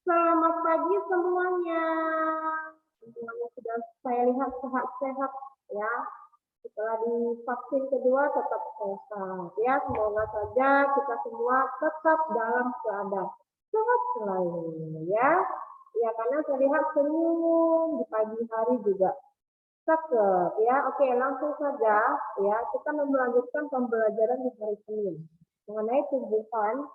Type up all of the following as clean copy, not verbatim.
Selamat pagi semuanya. Semuanya sudah saya lihat sehat-sehat ya. Setelah divaksin kedua tetap sehat ya. Semoga saja kita semua tetap dalam keadaan sehat selalu ya. Ya karena saya lihat senyum di pagi hari juga cakep ya. Oke, langsung saja ya. Kita melanjutkan pembelajaran di hari Senin mengenai tumbuhan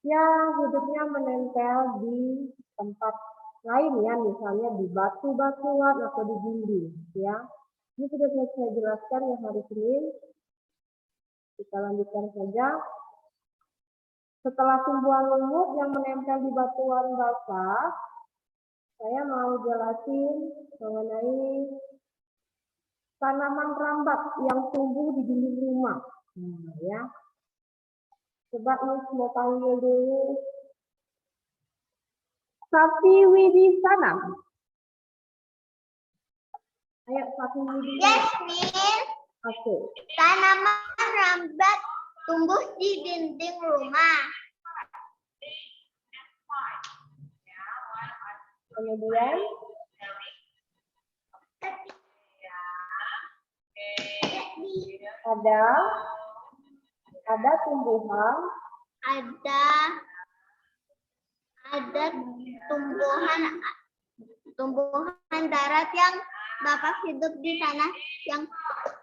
yang hidupnya menempel di tempat lain ya, misalnya di batu-batuan atau di dinding ya. Ini sudah saya jelaskan yang hari Senin. Kita lanjutkan saja. Setelah tumbuhan lumut yang menempel di batuan basah, saya mau jelasin mengenai tanaman rambat yang tumbuh di dinding rumah. Nah, ya. Coba Miss mau panggil dulu Safi Widisana. Ayo Safi Widisana. Yes, Miss. Oke. Tanaman rambat tumbuh di dinding rumah. Kemudian ada tumbuhan, ada tumbuhan darat yang dapat hidup di tanah yang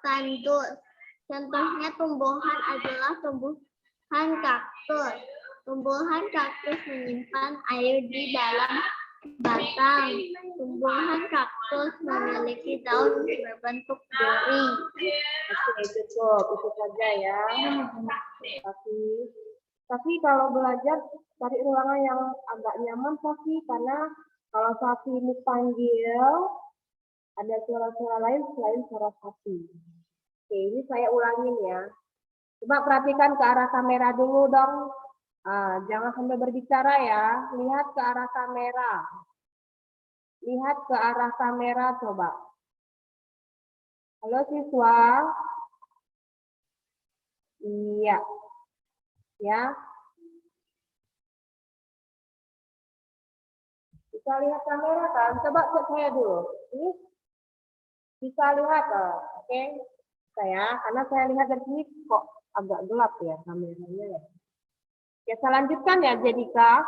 tandus. Contohnya tumbuhan adalah tumbuhan kaktus. Tumbuhan kaktus menyimpan air di dalam batang. Tumbuhan kaktus memiliki daun berbentuk duri. oke cukup itu saja ya. Tapi kalau belajar cari ruangan yang agak nyaman Safi, karena kalau Safi ini panggil ada suara-suara lain selain suara Safi. Oke, ini saya ulangin ya. Coba perhatikan ke arah kamera dulu dong. Jangan sampai berbicara ya. Lihat ke arah kamera. Lihat ke arah kamera coba. Halo siswa. Iya. Ya. Bisa lihat kamera kan? Coba cek saya dulu. Ini bisa lihat, oke? Saya, karena saya lihat dari sini kok agak gelap ya kameranya ya. Ya, saya lanjutkan ya, Jadika.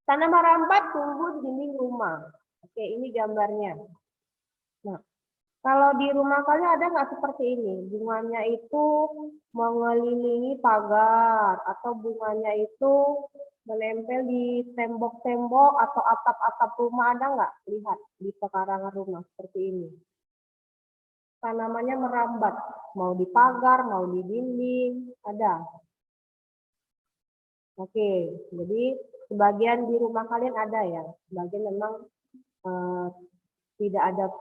Tanaman rambat tumbuh di dinding rumah. Oke, ini gambarnya. Nah, kalau di rumah kalian ada nggak seperti ini? Bunganya itu mengelilingi pagar atau bunganya itu menempel di tembok-tembok atau atap-atap rumah, ada nggak? Lihat di pekarangan rumah seperti ini. Tanamannya merambat, mau di pagar, mau di dinding, ada. Oke, jadi sebagian di rumah kalian ada ya, sebagian memang tidak ada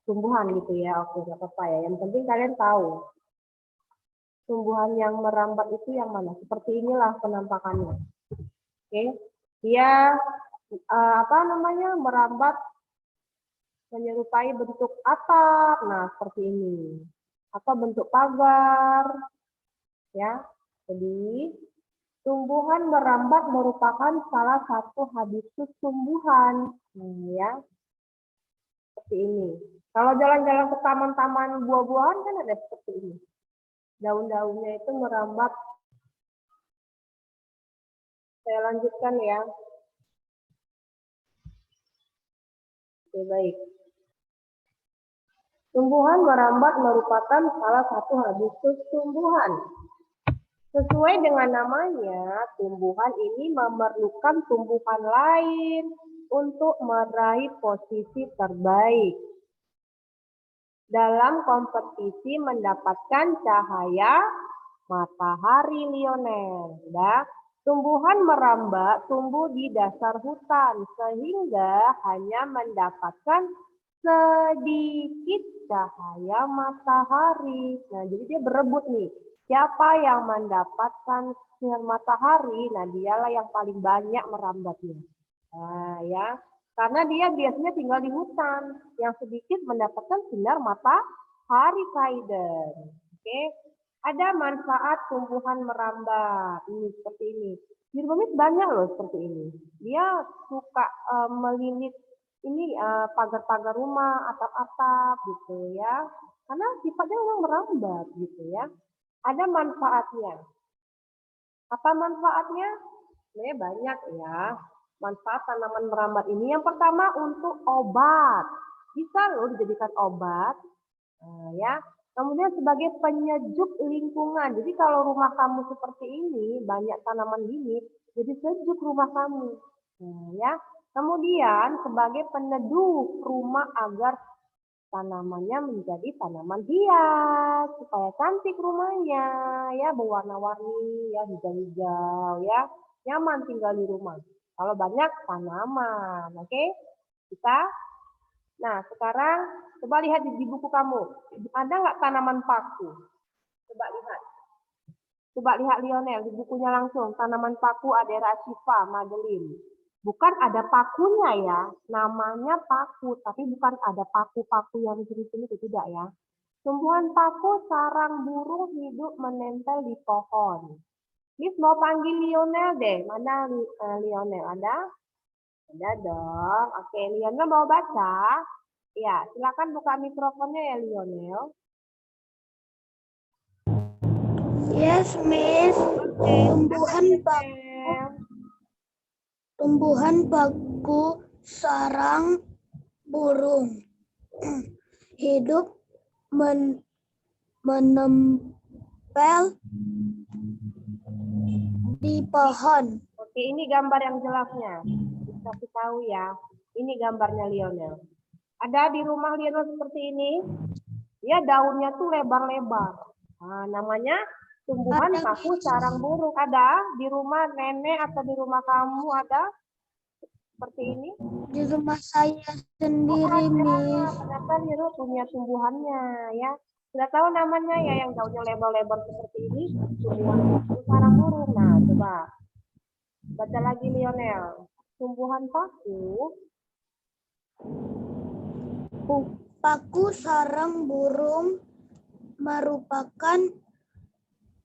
tumbuhan gitu ya. Oke, nggak apa-apa ya. Yang penting kalian tahu tumbuhan yang merambat itu yang mana. Seperti inilah penampakannya. Oke, dia merambat menyerupai bentuk atap. Nah, seperti ini. Atau bentuk pagar. Ya. Jadi, tumbuhan merambat merupakan salah satu habitus tumbuhan. Ya. Seperti ini. Kalau jalan-jalan ke taman-taman buah-buahan kan ada seperti ini. Daun-daunnya itu merambat. Saya lanjutkan ya. Oke, baik. Tumbuhan merambat merupakan salah satu habitus tumbuhan. Sesuai dengan namanya, tumbuhan ini memerlukan tumbuhan lain untuk meraih posisi terbaik dalam kompetisi mendapatkan cahaya matahari Lionel. Tumbuhan merambat tumbuh di dasar hutan sehingga hanya mendapatkan sedikit cahaya matahari. Nah, jadi dia berebut nih. Siapa yang mendapatkan sinar matahari, nah dialah yang paling banyak merambatnya. Nah, ya. Karena dia biasanya tinggal di hutan yang sedikit mendapatkan sinar matahari, Kaiden. Oke. Ada manfaat tumbuhan merambat. Ini seperti ini. Di rumah banyak loh seperti ini. Dia suka melilit ini pagar-pagar rumah, atap-atap gitu ya. Karena sifatnya memang merambat gitu ya. Ada manfaatnya. Apa manfaatnya? Sebenarnya banyak ya. Manfaat tanaman merambat ini. Yang pertama untuk obat. Bisa loh dijadikan obat. Nah, ya. Kemudian sebagai penyejuk lingkungan. Jadi kalau rumah kamu seperti ini, banyak tanaman gini, jadi sejuk rumah kamu. Nah, ya. Kemudian sebagai peneduh rumah agar tanamannya menjadi tanaman hias supaya cantik rumahnya ya, berwarna-warni ya, hijau-hijau ya, nyaman tinggal di rumah kalau banyak tanaman. Oke, kita sekarang coba lihat di buku kamu, ada nggak tanaman paku? Coba lihat Lionel di bukunya langsung, tanaman paku Adera Shiva Madeline. Bukan ada pakunya ya, namanya paku, tapi bukan ada paku-paku yang jenis-jenis itu tidak ya. Tumbuhan paku sarang burung hidup menempel di pohon. Miss mau panggil Lionel deh, mana Lionel ada? Ada dong. Oke, Lionel mau baca? Ya, silakan buka mikrofonnya ya Lionel. Yes, Miss. Tumbuhan paku sarang burung hidup menempel di pohon. Oke, ini gambar yang jelasnya. Kasih tahu ya. Ini gambarnya Lionel. Ada di rumah Lionel seperti ini. Ya, daunnya tuh lebar-lebar. Nah, namanya tumbuhan paku sarang burung. Ada di rumah nenek atau di rumah kamu ada seperti ini? Di rumah saya sendiri, Miss. Ternyata Lionel punya tumbuhannya ya. Sudah tahu namanya ya, yang daunnya lebar-lebar seperti ini, tumbuhan paku sarang burung. Nah, coba baca lagi Lionel. Tumbuhan paku sarang burung merupakan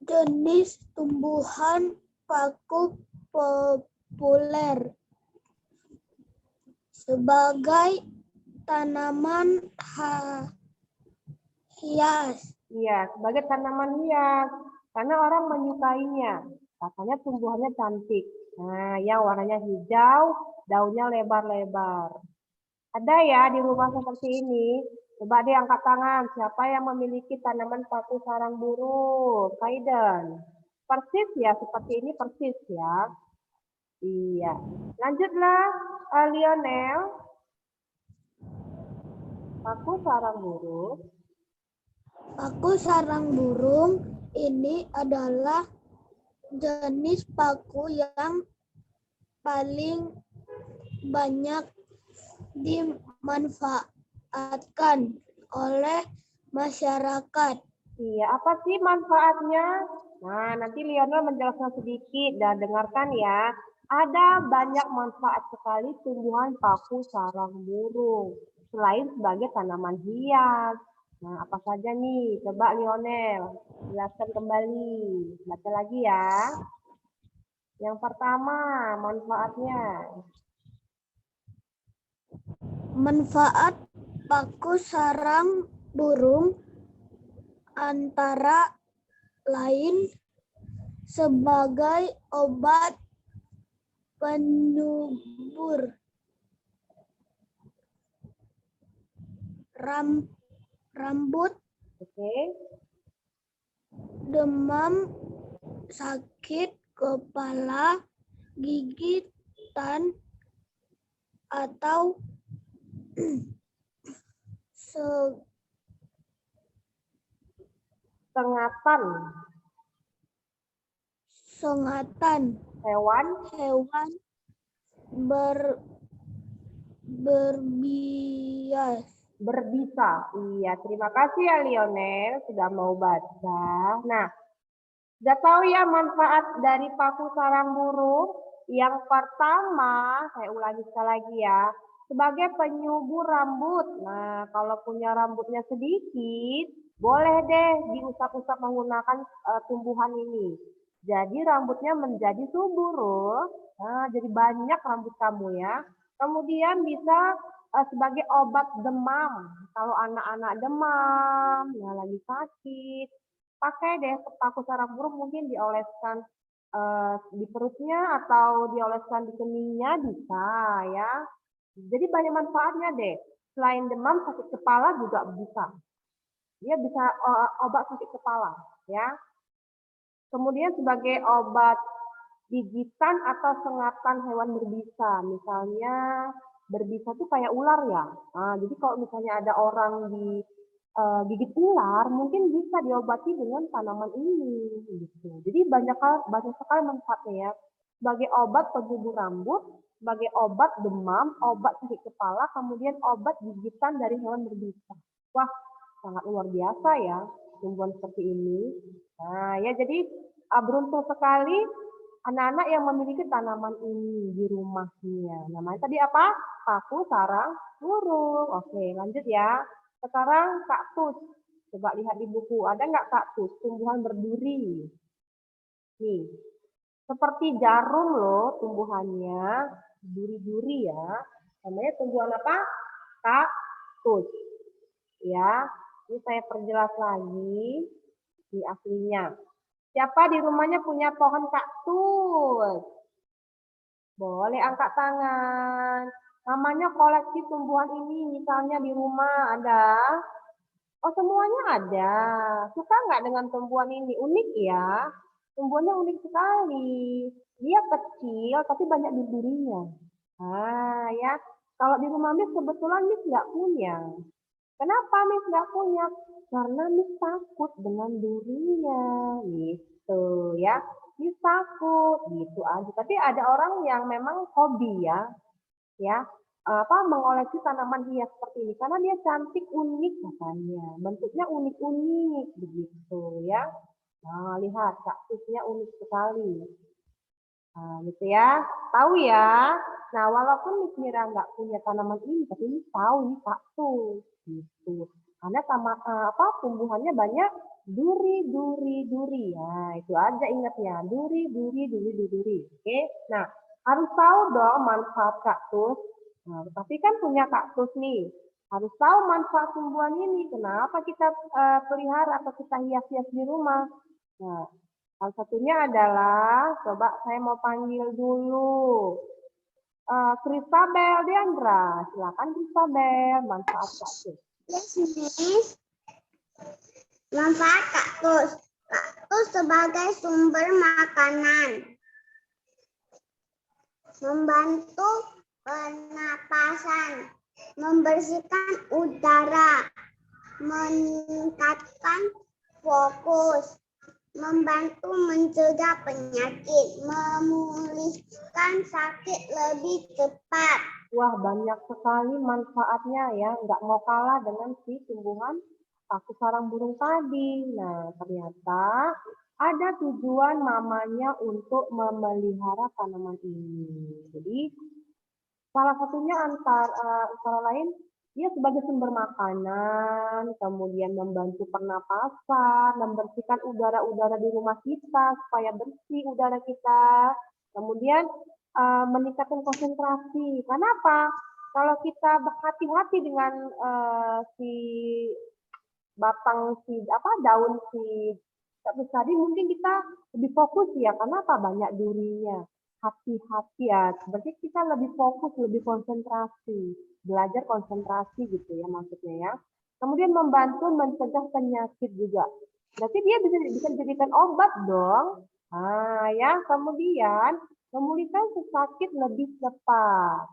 jenis tumbuhan paku populer sebagai tanaman hias. Iya, sebagai tanaman hias. Karena orang menyukainya. Katanya tumbuhannya cantik. Nah, yang warnanya hijau, daunnya lebar-lebar. Ada ya di rumah seperti ini? Coba deh angkat tangan. Siapa yang memiliki tanaman paku sarang burung? Kaiden. Persis ya, seperti ini persis ya. Iya. Lanjutlah, Lionel. Paku sarang burung. Paku sarang burung ini adalah jenis paku yang paling banyak dimanfaatkan oleh masyarakat. Iya, apa sih manfaatnya? Nah, nanti Lionel menjelaskan sedikit dan dengarkan ya. Ada banyak manfaat sekali tumbuhan paku sarang burung. Selain sebagai tanaman hias. Nah, apa saja nih? Coba Lionel, jelaskan kembali. Baca lagi ya. Yang pertama, manfaatnya. Manfaat paku sarang burung antara lain sebagai obat penyubur rambut, Oke. demam, sakit kepala, gigitan, atau sengatan Hewan berbisa. Iya, terima kasih ya Lionel sudah mau baca. Nah, sudah tahu ya manfaat dari paku sarang burung? Yang pertama, saya ulangi sekali lagi ya, sebagai penyubur rambut. Nah, kalau punya rambutnya sedikit, Boleh deh diusap-usap menggunakan tumbuhan ini. Jadi rambutnya menjadi subur loh. Nah, jadi banyak rambut kamu ya. Kemudian bisa sebagai obat demam. Kalau anak-anak demam, ya lagi sakit, pakai deh paku sarang burung mungkin dioleskan di perutnya atau dioleskan di keningnya bisa ya. Jadi banyak manfaatnya deh. Selain demam, sakit kepala juga bisa. Dia bisa obat sakit kepala ya. Kemudian sebagai obat gigitan atau sengatan hewan berbisa. Misalnya berbisa tuh kayak ular ya. Nah, jadi kalau misalnya ada orang gigit ular, mungkin bisa diobati dengan tanaman ini. Gitu. Jadi banyak sekali manfaatnya ya. Sebagai obat penyubur rambut, sebagai obat demam, obat sakit kepala, kemudian obat gigitan dari hewan berbisa. Wah, sangat luar biasa ya tumbuhan seperti ini. Nah, ya jadi beruntung sekali anak-anak yang memiliki tanaman ini di rumahnya. Namanya tadi apa? Paku sarang burung. Oke, lanjut ya. Sekarang kaktus. Coba lihat di buku. Ada nggak kaktus? Tumbuhan berduri. Nih, seperti jarum loh tumbuhannya. Duri-duri ya. Namanya tumbuhan apa? Kaktus. Ya, ini saya perjelas lagi di aslinya. Siapa di rumahnya punya pohon kaktus? Boleh angkat tangan. Namanya koleksi tumbuhan ini, misalnya di rumah ada. Oh, semuanya ada. Suka nggak dengan tumbuhan ini? Unik ya. Tumbuhannya unik sekali. Dia kecil, tapi banyak durinya. Ah, ya. Kalau di rumah Miss kebetulan Miss nggak punya. Kenapa Miss nggak punya? Karena Miss takut dengan durinya, gitu ya. Miss takut, gitu aja. Tapi ada orang yang memang hobi ya, apa mengoleksi tanaman hias seperti ini karena dia cantik, unik katanya. Bentuknya unik-unik begitu ya. Nah, lihat kaktusnya unik sekali. Nah, gitu ya. Tahu ya. Nah, walaupun Miss Mira nggak punya tanaman ini, tapi Miss tahu ini kaktus. Gitu. Karena sama apa tumbuhannya banyak duri. Nah, itu aja ingatnya. Duri. Oke. Nah, harus tahu dong manfaat kaktus. Nah, tapi kan punya kaktus nih. Harus tahu manfaat tumbuhan ini. Kenapa kita pelihara atau kita hias-hias di rumah. Nah, salah satunya adalah, coba saya mau panggil dulu. Kristabel Diandra, silakan Kristabel, manfaat kaktus. Yes, Miss. Manfaat kaktus. Kaktus sebagai sumber makanan. Membantu pernapasan. Membersihkan udara. Meningkatkan fokus. Membantu mencegah penyakit. Memulihkan sakit lebih cepat. Wah, banyak sekali manfaatnya ya. Nggak mau kalah dengan si tumbuhan paku sarang burung tadi. Nah, ternyata ada tujuan mamanya untuk memelihara tanaman ini. Jadi, salah satunya antara lain, dia sebagai sumber makanan, kemudian membantu pernapasan, membersihkan udara-udara di rumah kita supaya bersih udara kita. Kemudian meningkatkan konsentrasi. Kenapa? Kalau kita berhati-hati dengan si daun si kaktus tadi, mungkin kita lebih fokus ya. Kenapa? Banyak durinya. Hati-hati ya. Berarti kita lebih fokus, lebih konsentrasi. Belajar konsentrasi gitu ya maksudnya ya. Kemudian membantu mencegah penyakit juga. Berarti dia bisa dijadikan obat dong. Nah, ya, kemudian memulihkan sakit lebih cepat.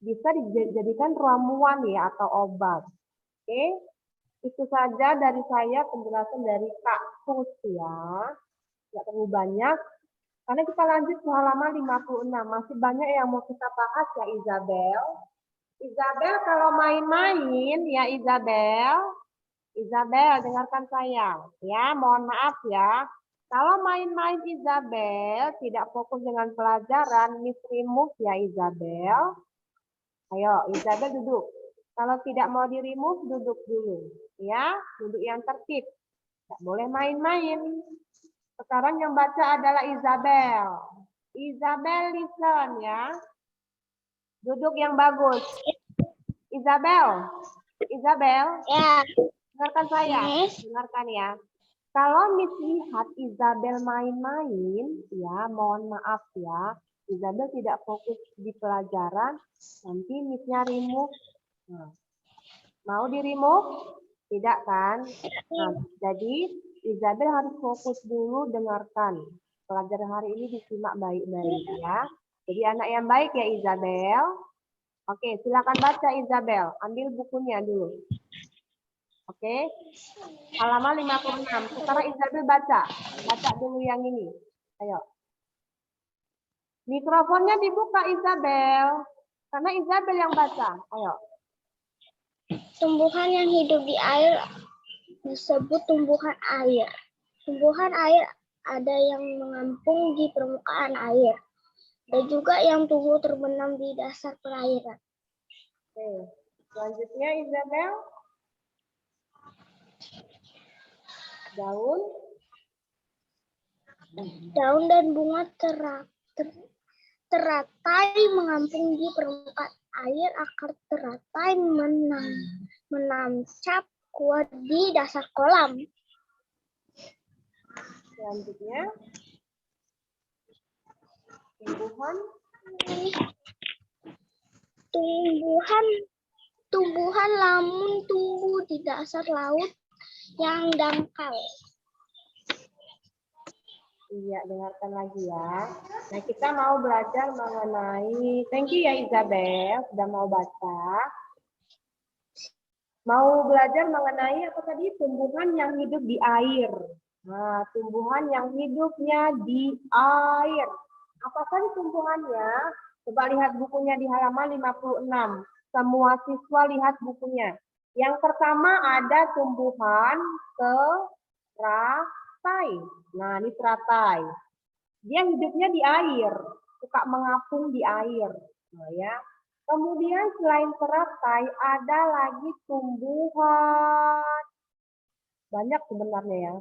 Bisa dijadikan ramuan ya atau obat. Oke, itu saja dari saya penjelasan dari kaktus ya. Nggak terlalu banyak. Karena kita lanjut ke halaman 56. Masih banyak yang mau kita bahas ya Isabel. Isabel kalau main-main ya Isabel. Isabel dengarkan saya. Ya, mohon maaf ya. Kalau main-main Isabel tidak fokus dengan pelajaran, Miss remove ya Isabel. Ayo Isabel duduk. Kalau tidak mau di remove, duduk dulu. Ya, duduk yang tertib. Nggak boleh main-main. Sekarang yang baca adalah Isabel. Isabel, listen ya. Duduk yang bagus. Isabel. Isabel, Ya. dengarkan saya. Miss. Dengarkan ya. Kalau Miss lihat Isabel main-main, ya mohon maaf ya. Isabel tidak fokus di pelajaran, nanti Miss-nya remove. Nah, mau di remove? Tidak kan? Nah, jadi Isabel harus fokus dulu dengarkan. Pelajaran hari ini disimak baik-baik ya. Jadi anak yang baik ya Isabel. Oke, silakan baca Isabel. Ambil bukunya dulu. Oke. Halaman 56. Sekarang Isabel baca. Baca dulu yang ini. Ayo. Mikrofonnya dibuka Isabel. Karena Isabel yang baca. Ayo. Tumbuhan yang hidup di air disebut tumbuhan air. Tumbuhan air ada yang mengapung di permukaan air. Ada juga yang tumbuh terbenam di dasar perairan. Oke. Selanjutnya Isabel. Daun. Daun dan bunga teratai mengapung di permukaan air, akar teratai menancap kuat di dasar kolam. Selanjutnya. Tumbuhan lamun tumbuh di dasar laut yang dangkal. Iya, dengarkan lagi ya. Nah, kita mau belajar mengenai, thank you ya Isabel, sudah mau baca. Mau belajar mengenai apa tadi? Tumbuhan yang hidup di air. Nah, tumbuhan yang hidupnya di air. Apa saja tumbuhannya? Coba lihat bukunya di halaman 56. Semua siswa lihat bukunya. Yang pertama ada tumbuhan teratai. Nah, ini teratai. Dia hidupnya di air, suka mengapung di air. Nah, ya. Kemudian selain teratai ada lagi tumbuhan. Banyak sebenarnya ya.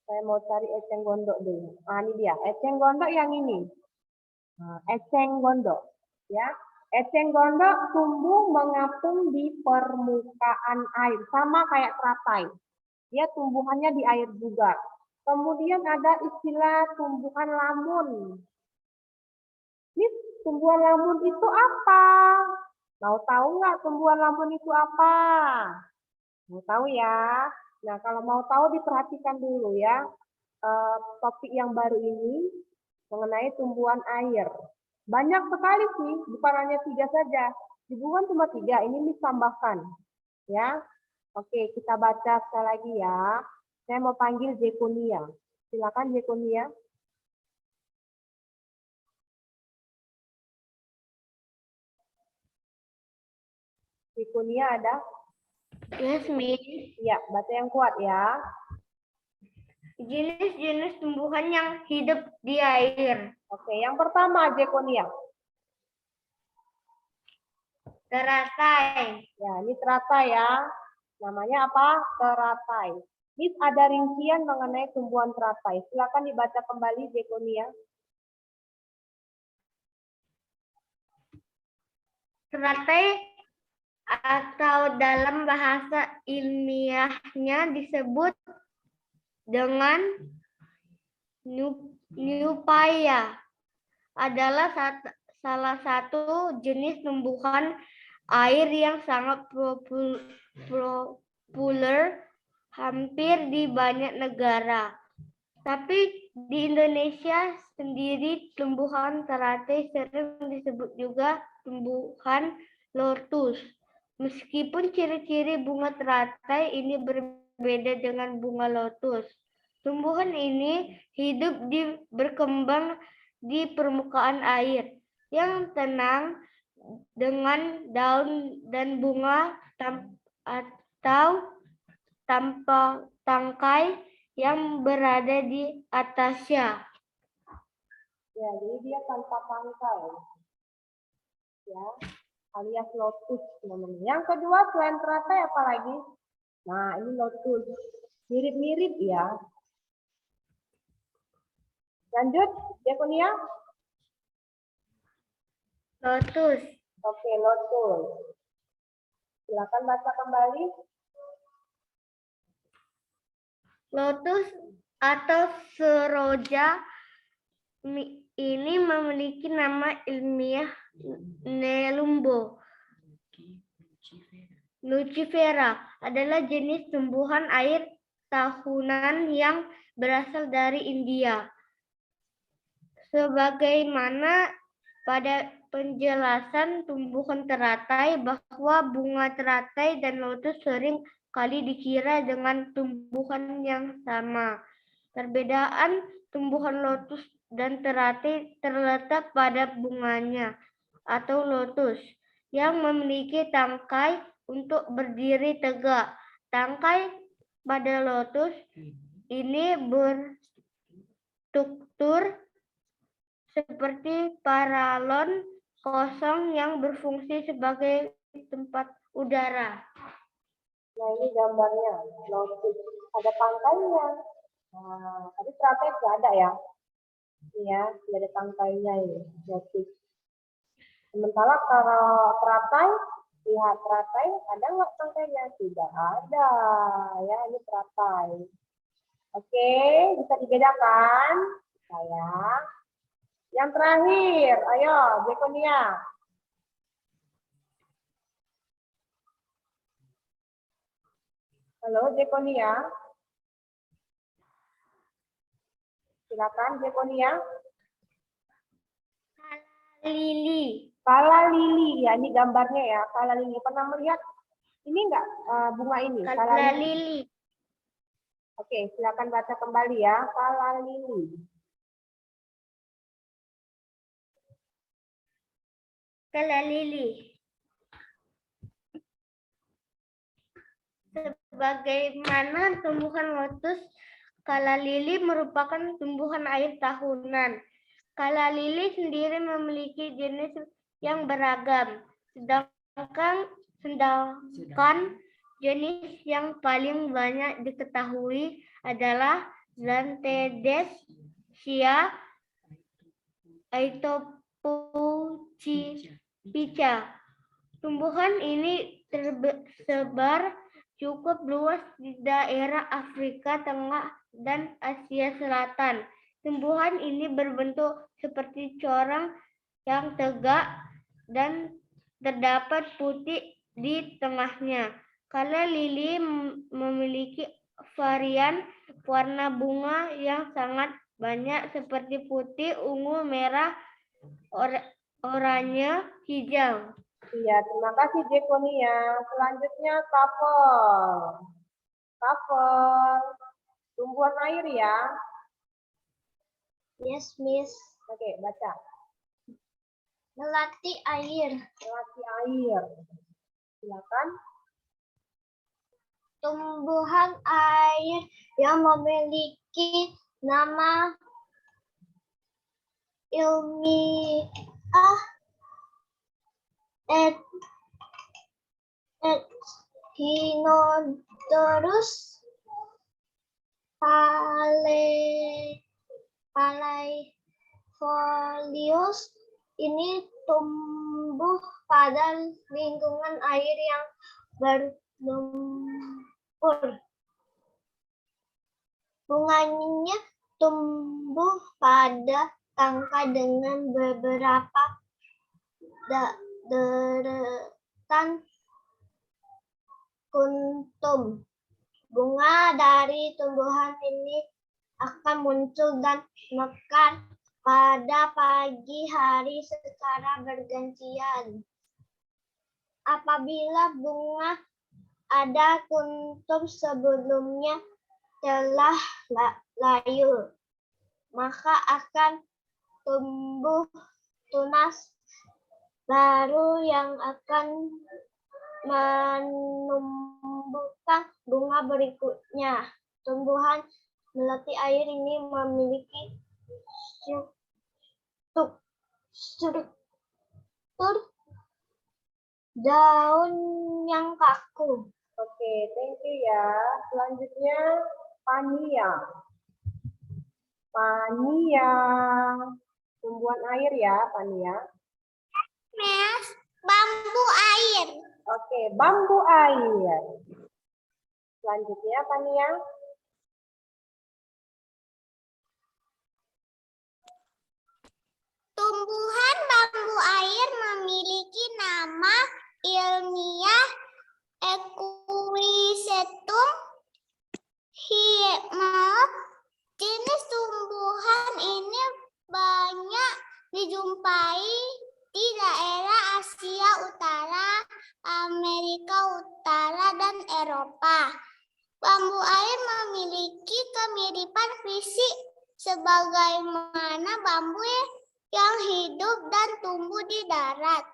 Saya mau cari eceng gondok dulu. Ah, ini dia. Eceng gondok yang ini. Nah, eceng gondok. Ya. Eceng gondok tumbuh mengapung di permukaan air. Sama kayak teratai. Dia tumbuhannya di air juga. Kemudian ada istilah tumbuhan lamun. Ini tumbuhan lamun itu apa? Mau tahu nggak tumbuhan lamun itu apa? Mau tahu ya? Nah, kalau mau tahu diperhatikan dulu ya. Topik yang baru ini mengenai tumbuhan air. Banyak sekali sih, bukan hanya 3 saja. Di buku kan cuma 3, ini ditambahkan. Ya, oke, kita baca sekali lagi ya. Saya mau panggil Jekonia. Silakan Jekonia. Jekonia ada? Yes, Miss. Iya, baca yang kuat ya. Jenis-jenis tumbuhan yang hidup di air. Oke, yang pertama Jekonia. Teratai. Ya, ini teratai ya. Namanya apa? Teratai. Ini ada rincian mengenai tumbuhan teratai. Silakan dibaca kembali Jekonia. Teratai atau dalam bahasa ilmiahnya disebut dengan Nupaya adalah salah satu jenis tumbuhan air yang sangat populer hampir di banyak negara. Tapi di Indonesia sendiri tumbuhan teratai sering disebut juga tumbuhan lotus. Meskipun ciri-ciri bunga teratai ini berbeda dengan bunga lotus. Tumbuhan ini berkembang di permukaan air yang tenang dengan daun dan bunga atau tanpa tangkai yang berada di atasnya. Ya, jadi dia tanpa tangkai. Ya. alias lotus namanya. Yang kedua selain teratai apa lagi? Nah, ini lotus. Mirip-mirip ya. Lanjut, Diakonia. Lotus. Oke, lotus. Silakan baca kembali. Lotus atau seroja ini memiliki nama ilmiah Nelumbo lucifera, adalah jenis tumbuhan air tahunan yang berasal dari India. Sebagaimana pada penjelasan tumbuhan teratai, bahwa bunga teratai dan lotus sering kali dikira dengan tumbuhan yang sama. Perbedaan tumbuhan lotus dan teratai terletak pada bunganya atau lotus yang memiliki tangkai untuk berdiri tegak. Tangkai pada lotus ini berstruktur seperti paralon kosong yang berfungsi sebagai tempat udara. Nah, ini gambarnya lotus. Ada tangkainya. Nah, tadi teratai nggak ada ya? Iya, tidak ada tangkainya ini lotus. Sementara kalau teratai, lihat teratai, ada nggak tangkainya? Tidak ada. Ya, ini teratai. Oke, bisa dibedakan? Sayang. Yang terakhir, ayo, Diakonia. Halo, Diakonia. Silakan, Diakonia. Lili. Kala lili, ya ini gambarnya ya. Kala lili, pernah melihat ini enggak bunga ini? Kala lili. Oke, silakan baca kembali ya. Kala lili. Kala lili. Sebagaimana tumbuhan lotus, kala lili merupakan tumbuhan air tahunan. Kala lili sendiri memiliki jenis yang beragam, sedangkan jenis yang paling banyak diketahui adalah Zantedeschia aetopuchica. Tumbuhan ini tersebar cukup luas di daerah Afrika Tengah dan Asia Selatan. Tumbuhan ini berbentuk seperti corong yang tegak dan terdapat putih di tengahnya. Kala lili memiliki varian warna bunga yang sangat banyak seperti putih, ungu, merah, oranye, hijau. Iya, terima kasih Diakonia. Selanjutnya tafel. Tafel. Tumbuhan air ya. Yes, Miss. Oke, baca. Melati air. Melati air. Silakan. Tumbuhan air yang memiliki nama ilmiah Echinodorus palaifoliosus. Ini tumbuh pada lingkungan air yang berlumpur. Bunganya tumbuh pada tangkai dengan beberapa deretan kuntum. Bunga dari tumbuhan ini akan muncul dan mekar pada pagi hari secara bergantian. Apabila bunga ada kuntum sebelumnya telah layu, maka akan tumbuh tunas baru yang akan menumbuhkan bunga berikutnya. Tumbuhan melati air ini memiliki struktur Daun yang kaku. Oke, thank you ya. Selanjutnya pania. Pania. Tumbuhan air ya, pania. Miss, bambu air. Oke, bambu air. Selanjutnya pania. Tumbuhan bambu air memiliki nama ilmiah Equisetum hyemop. Jenis tumbuhan ini banyak dijumpai di daerah Asia Utara, Amerika Utara, dan Eropa. Bambu air memiliki kemiripan fisik sebagaimana bambu yang hidup dan tumbuh di darat.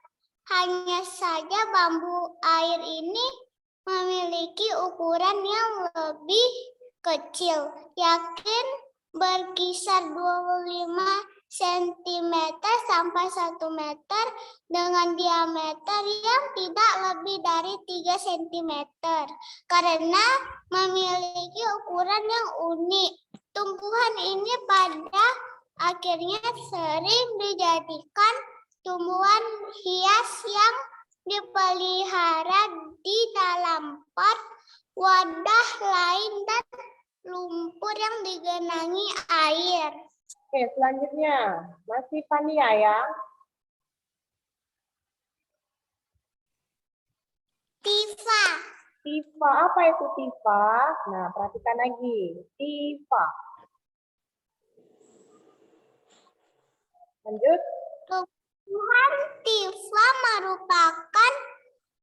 Hanya saja bambu air ini memiliki ukuran yang lebih kecil, yakin berkisar 25 cm sampai 1 meter dengan diameter yang tidak lebih dari 3 cm karena memiliki ukuran yang unik. Tumbuhan ini pada akhirnya sering dijadikan tumbuhan hias yang dipelihara di dalam pot, wadah lain, dan lumpur yang digenangi air. Oke, selanjutnya masih pania ya. Tifa. Tifa, apa itu tifa? Nah, perhatikan lagi. Tifa. Lanjut. Tumbuhan tifa merupakan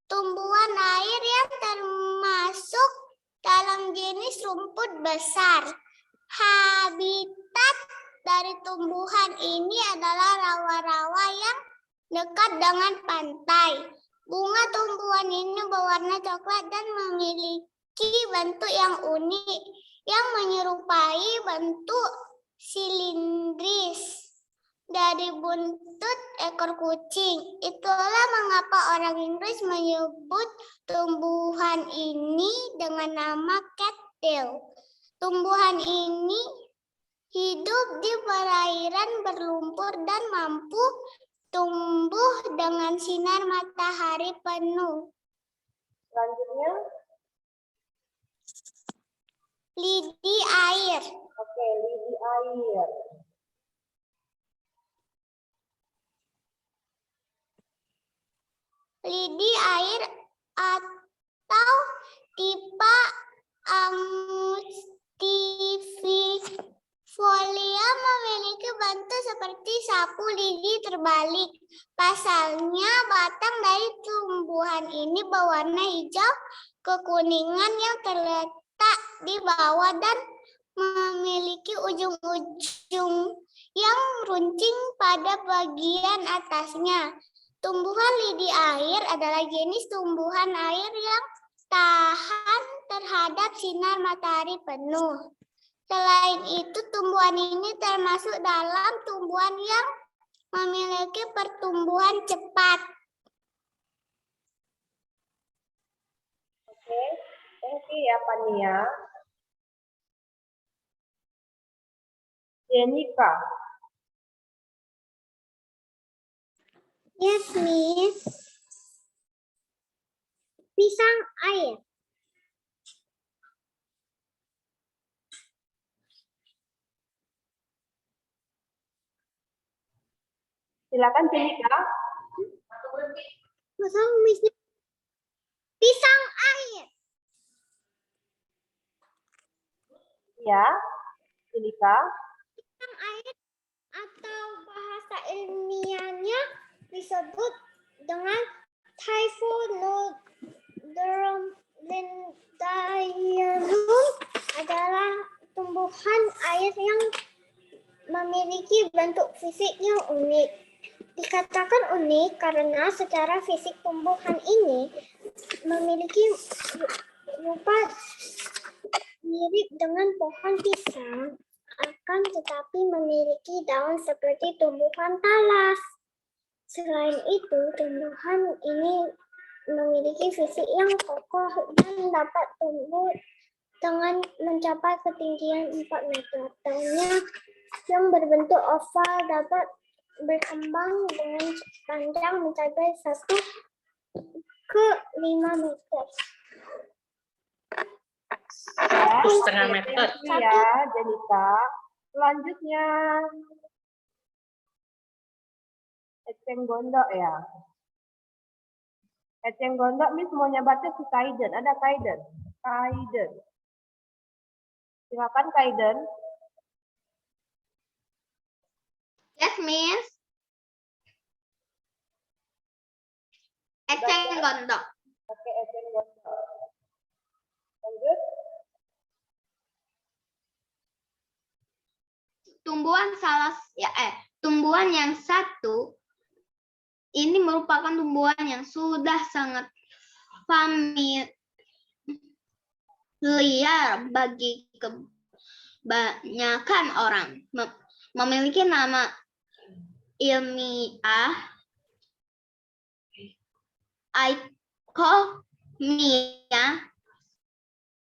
tumbuhan air yang termasuk dalam jenis rumput besar. Habitat dari tumbuhan ini adalah rawa-rawa yang dekat dengan pantai. Bunga tumbuhan ini berwarna coklat dan memiliki bentuk yang unik yang menyerupai bentuk silindris dari buntut ekor kucing. Itulah mengapa orang Inggris menyebut tumbuhan ini dengan nama cattail. Tumbuhan ini hidup di perairan berlumpur dan mampu tumbuh dengan sinar matahari penuh. Selanjutnya. Lidi air. Oke, lidi air. Lidi air atau tipe Amustifolia memiliki bentuk seperti sapu lidi terbalik. Pasalnya, batang dari tumbuhan ini berwarna hijau kekuningan yang terletak di bawah dan memiliki ujung-ujung yang runcing pada bagian atasnya. Tumbuhan lidi air adalah jenis tumbuhan air yang tahan terhadap sinar matahari penuh. Selain itu, tumbuhan ini termasuk dalam tumbuhan yang memiliki pertumbuhan cepat. Oke, thank you ya Pania. Jenica. Yes, Miss. Pisang air. Silakan Jenica. Pisang air. Ya, Jenica. Pisang air atau bahasa ilmiahnya disebut dengan Typhonodorum lindarianum adalah tumbuhan air yang memiliki bentuk fisik yang unik. Dikatakan unik karena secara fisik tumbuhan ini memiliki rupa mirip dengan pohon pisang, akan tetapi memiliki daun seperti tumbuhan talas. Selain itu, tumbuhan ini memiliki fisik yang kokoh dan dapat tumbuh dengan mencapai ketinggian 4 meter. Daunnya yang berbentuk oval dapat berkembang dengan panjang mencapai 1 ke 5 meter. Ya, 1,5 meter. thank you ya, Jenika. Selanjutnya, eceng gondok ya. Eceng gondok, Miss mau nyebatnya si Kaiden. Ada Kaiden? Kaiden. Silakan Kaiden. Yes, Miss. Eceng gondok. Oke, eceng gondok. Lanjut. Tumbuhan yang satu ini merupakan tumbuhan yang sudah sangat familiar bagi kebanyakan orang. Memiliki nama ilmiah Icomia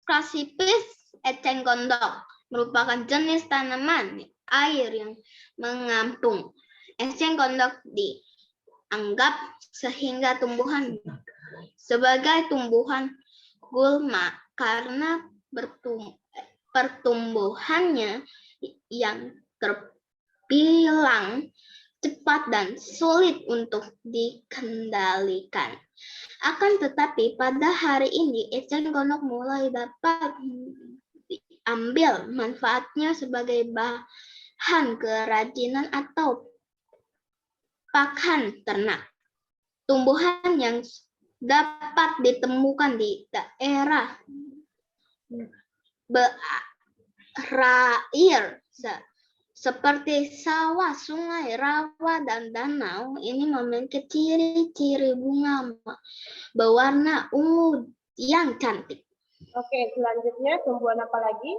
crassipis eceng gondok merupakan jenis tanaman air yang mengapung. Eceng gondok dianggap sehingga tumbuhan sebagai tumbuhan gulma karena pertumbuhannya yang terbilang cepat dan sulit untuk dikendalikan. Akan tetapi pada hari ini eceng gondok mulai dapat diambil manfaatnya sebagai bahan kerajinan atau pakan ternak. Tumbuhan yang dapat ditemukan di daerah berair seperti sawah, sungai, rawa, dan danau ini memiliki ciri-ciri bunga berwarna ungu yang cantik. Oke, selanjutnya tumbuhan apa lagi?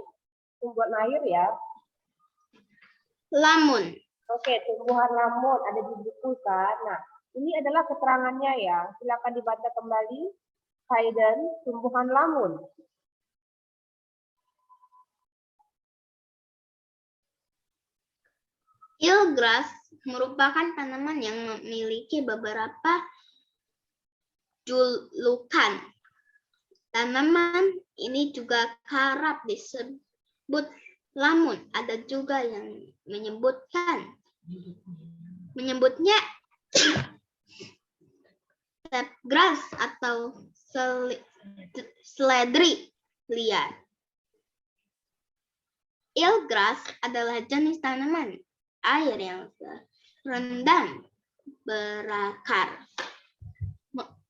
Tumbuhan air ya. Lamun. Oke, tumbuhan lamun ada di buku kan. Nah, ini adalah keterangannya ya. Silakan dibaca kembali. Kaiden, tumbuhan lamun. Eelgrass merupakan tanaman yang memiliki beberapa julukan. Tanaman ini juga kerap disebut lamun. Ada juga yang menyebutnya steepgrass atau seledri liar. Eelgrass adalah jenis tanaman air yang rendah berakar,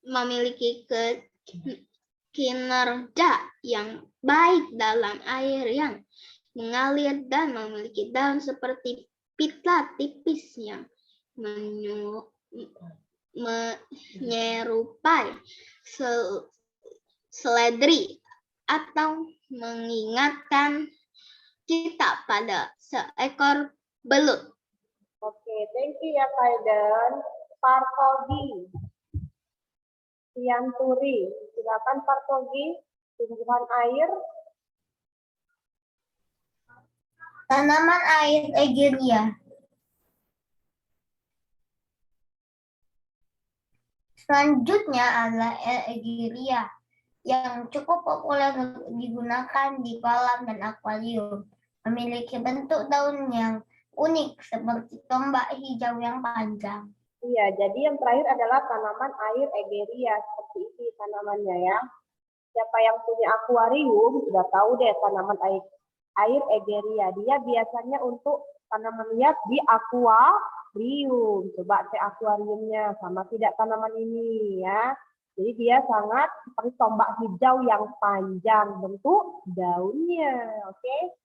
memiliki kinerja yang baik dalam air yang mengalir dan memiliki daun seperti pita tipis yang menyerupai seledri atau mengingatkan kita pada seekor belut. Oke, thank you ya Kaiden. Partogi. Sianturi. Silakan Partogi. Tumbuhan air. Tanaman air Egeria. Selanjutnya adalah Egeria yang cukup populer digunakan di kolam dan akuarium. Memiliki bentuk daun yang unik seperti tombak hijau yang panjang. Iya, jadi yang terakhir adalah tanaman air Egeria. Seperti ini tanamannya ya. Siapa yang punya akuarium sudah tahu deh tanaman air Egeria. Dia biasanya untuk tanaman liar di akuarium. Coba cek akuariumnya sama tidak tanaman ini ya. Jadi dia sangat seperti tombak hijau yang panjang bentuk daunnya. Oke.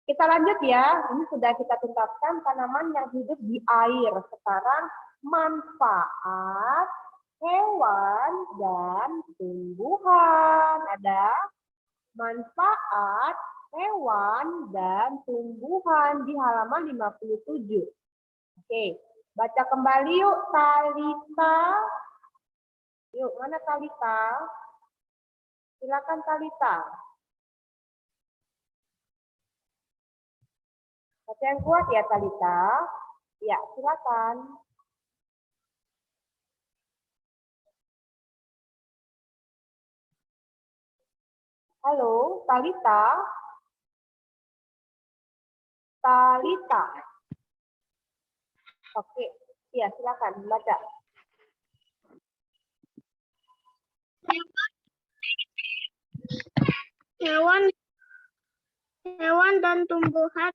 Kita lanjut ya. Ini sudah kita tuntaskan tanaman yang hidup di air. Sekarang manfaat hewan dan tumbuhan. Ada manfaat hewan dan tumbuhan di halaman 57. Oke, baca kembali yuk Talita. Yuk, mana Talita? Silakan Talita. Baca yang kuat ya Talita. Ya, silakan. Halo, Talita. Talita. Oke, ya silakan baca. Hewan dan tumbuhan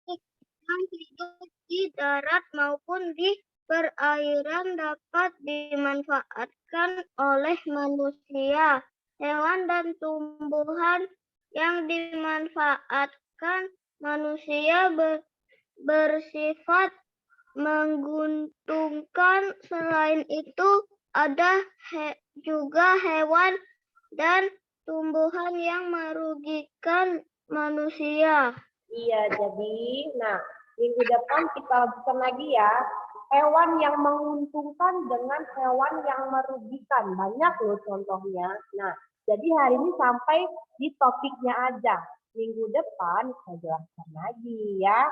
yang hidup di darat maupun di perairan dapat dimanfaatkan oleh manusia. Hewan dan tumbuhan yang dimanfaatkan manusia bersifat menguntungkan. Selain itu, ada juga hewan dan tumbuhan yang merugikan manusia. Iya, jadi, minggu depan kita lanjutkan lagi ya. Hewan yang menguntungkan dengan hewan yang merugikan. Banyak loh contohnya. Nah, jadi hari ini sampai di topiknya aja. Minggu depan saya jelaskan lagi ya.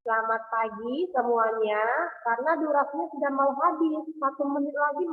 Selamat pagi semuanya. Karena durasinya sudah mau habis. 1 menit lagi